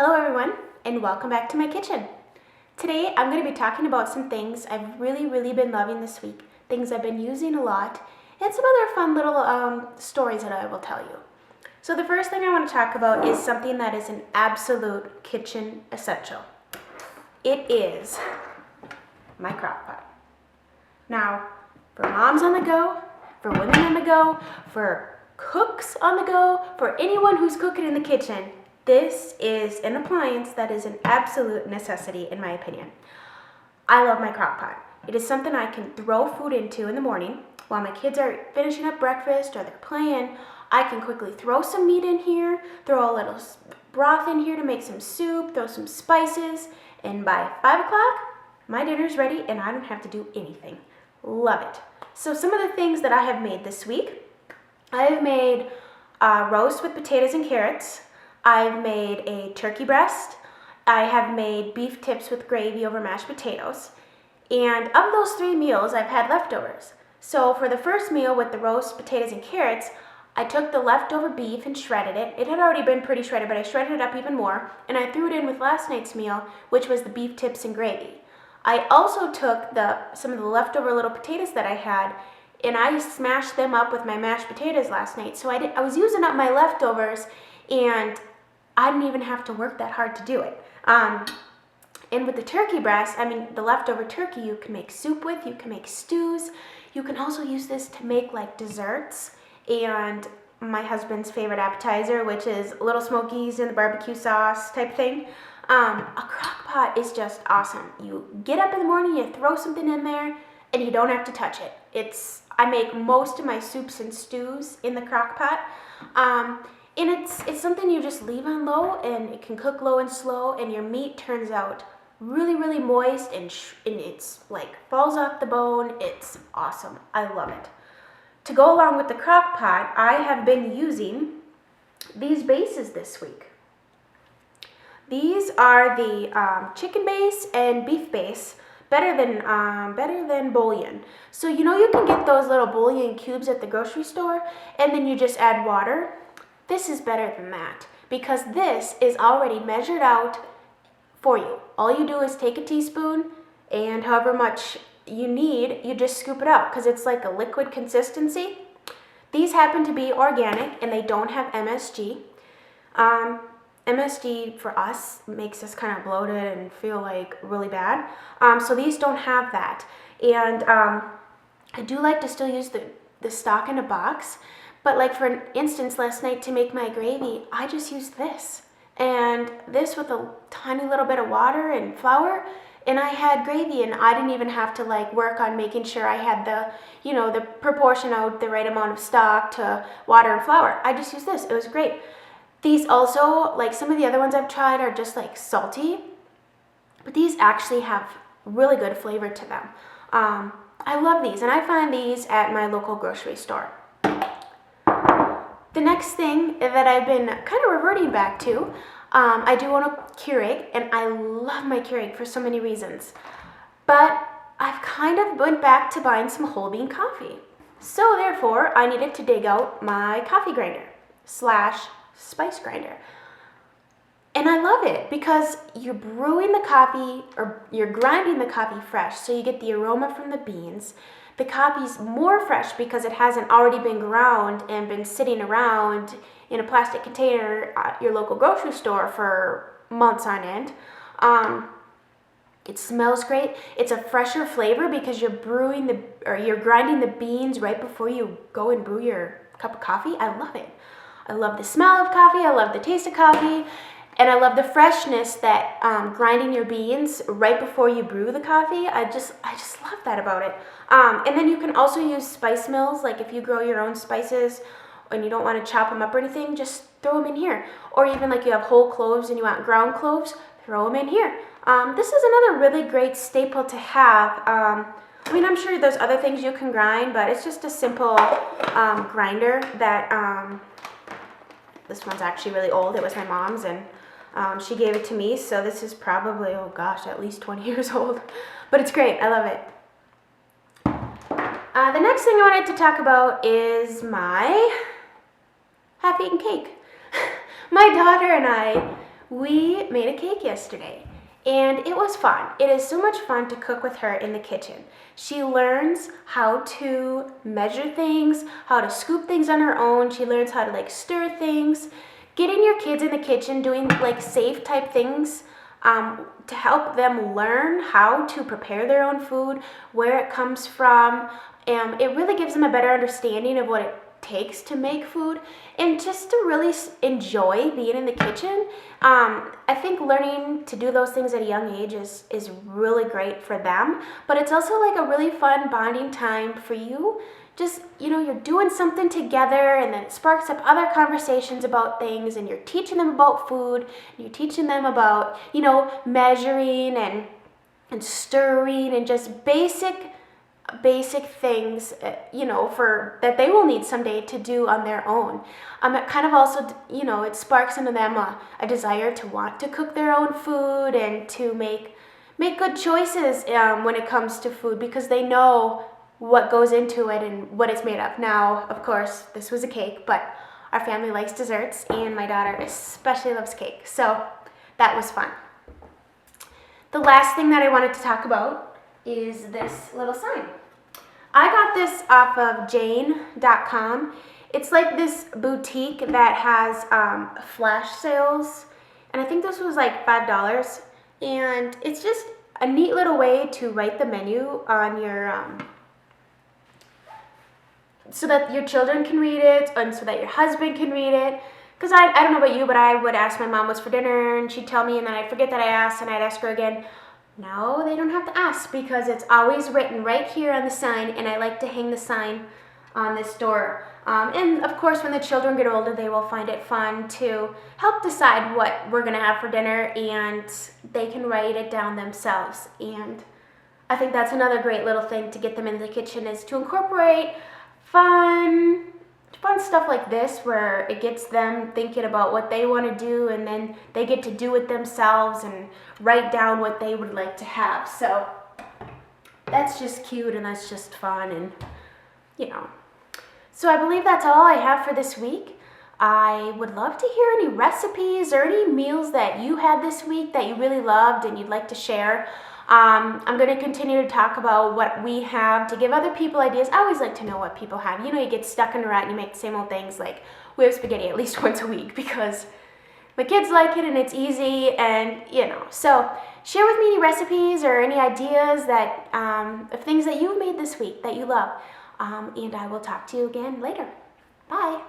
Hello everyone, and welcome back to my kitchen. Today I'm going to be talking about some things I've really been loving this week, things I've been using a lot, and some other fun little stories that I will tell you. So the first thing I want to talk about is something that is an absolute kitchen essential. It is my crock pot. Now, for moms on the go, for women on the go, for cooks on the go, for anyone who's cooking in the kitchen, this is an appliance that is an absolute necessity in my opinion. I love my crock pot. It is something I can throw food into in the morning while my kids are finishing up breakfast or they're playing. I can quickly throw some meat in here, throw a little broth in here to make some soup, throw some spices, and by 5 o'clock, my dinner's ready and I don't have to do anything. Love it. So some of the things that I have made this week, I have made roast with potatoes and carrots. I've made a turkey breast. I have made beef tips with gravy over mashed potatoes. And of those 3 meals, I've had leftovers. So for the first meal with the roast, potatoes, and carrots, I took the leftover beef and shredded it. It had already been pretty shredded, but I shredded it up even more. And I threw it in with last night's meal, which was the beef tips and gravy. I also took some of the leftover little potatoes that I had, and I smashed them up with my mashed potatoes last night. So I was using up my leftovers, and I didn't even have to work that hard to do it. And with the turkey breast, the leftover turkey you can make soup with, you can make stews. You can also use this to make like desserts and my husband's favorite appetizer, which is little smokies in the barbecue sauce type thing. A crock pot is just awesome. You get up in the morning, you throw something in there, and you don't have to touch it. I make most of my soups and stews in the crock pot. And it's something you just leave on low, and it can cook low and slow, and your meat turns out really moist, and it's like falls off the bone. It's awesome. I love it. To go along with the crock pot, I have been using these bases this week. These are the chicken base and beef base, better than bouillon. So you can get those little bouillon cubes at the grocery store, and then you just add water. This is better than that because this is already measured out for you. All you do is take a teaspoon and however much you need, you just scoop it out because it's like a liquid consistency. These happen to be organic and they don't have MSG. MSG for us makes us kind of bloated and feel like really bad. So these don't have that. And I do like to still use the stock in a box. But like for instance, last night to make my gravy, I just used this. And this with a tiny little bit of water and flour, and I had gravy, and I didn't even have to like work on making sure I had the proportion out, the right amount of stock to water and flour. I just used this. It was great. These also, like some of the other ones I've tried, are just like salty, but these actually have really good flavor to them. I love these, and I find these at my local grocery store. The next thing that I've been kind of reverting back to, I do own a Keurig, and I love my Keurig for so many reasons. But I've kind of went back to buying some whole bean coffee. So therefore, I needed to dig out my coffee grinder / spice grinder. And I love it because you're brewing the coffee, or you're grinding the coffee fresh, so you get the aroma from the beans. The coffee's more fresh because it hasn't already been ground and been sitting around in a plastic container at your local grocery store for months on end. It smells great. It's a fresher flavor because you're grinding the beans right before you go and brew your cup of coffee. I love it. I love the smell of coffee. I love the taste of coffee. And I love the freshness that grinding your beans right before you brew the coffee. I just love that about it. And then you can also use spice mills. Like if you grow your own spices and you don't want to chop them up or anything, just throw them in here. Or even like you have whole cloves and you want ground cloves, throw them in here. This is another really great staple to have. I'm sure there's other things you can grind, but it's just a simple grinder that, this one's actually really old. It was my mom's, and she gave it to me, so this is probably, at least 20 years old. But it's great. I love it. The next thing I wanted to talk about is my half-eaten cake. My daughter and I, We made a cake yesterday, and it was fun. It is so much fun to cook with her in the kitchen. She learns how to measure things, how to scoop things on her own. She learns how to like stir things. Getting your kids in the kitchen doing like safe type things to help them learn how to prepare their own food, where it comes from. It really gives them a better understanding of what it takes to make food, and just to really enjoy being in the kitchen. I think learning to do those things at a young age is really great for them, but it's also like a really fun bonding time for you. Just, you're doing something together, and then it sparks up other conversations about things, and you're teaching them about food, and you're teaching them about, measuring and stirring and just basic things, for that they will need someday to do on their own. It kind of also, it sparks into them a desire to want to cook their own food and to make good choices when it comes to food, because they know what goes into it and what it's made of. Now, of course, this was a cake, but our family likes desserts, and my daughter especially loves cake, so that was fun. The last thing that I wanted to talk about is this little sign. I got this off of Jane.com. It's like this boutique that has flash sales, and I think this was like $5, and it's just a neat little way to write the menu on your so that your children can read it, and so that your husband can read it. Because I don't know about you, but I would ask my mom what's for dinner, and she'd tell me, and then I'd forget that I asked, and I'd ask her again. No, they don't have to ask, because it's always written right here on the sign, and I like to hang the sign on this door. And of course, when the children get older, they will find it fun to help decide what we're going to have for dinner, and they can write it down themselves. And I think that's another great little thing to get them in the kitchen, is to incorporate fun stuff like this, where it gets them thinking about what they want to do, and then they get to do it themselves and write down what they would like to have. So that's just cute, and that's just fun, and So I believe that's all I have for this week. I would love to hear any recipes or any meals that you had this week that you really loved and you'd like to share. I'm going to continue to talk about what we have to give other people ideas. I always like to know what people have. You get stuck in a rut and you make the same old things. Like, we have spaghetti at least once a week because my kids like it and it's easy, and So share with me any recipes or any ideas that of things that you've made this week that you love. And I will talk to you again later. Bye.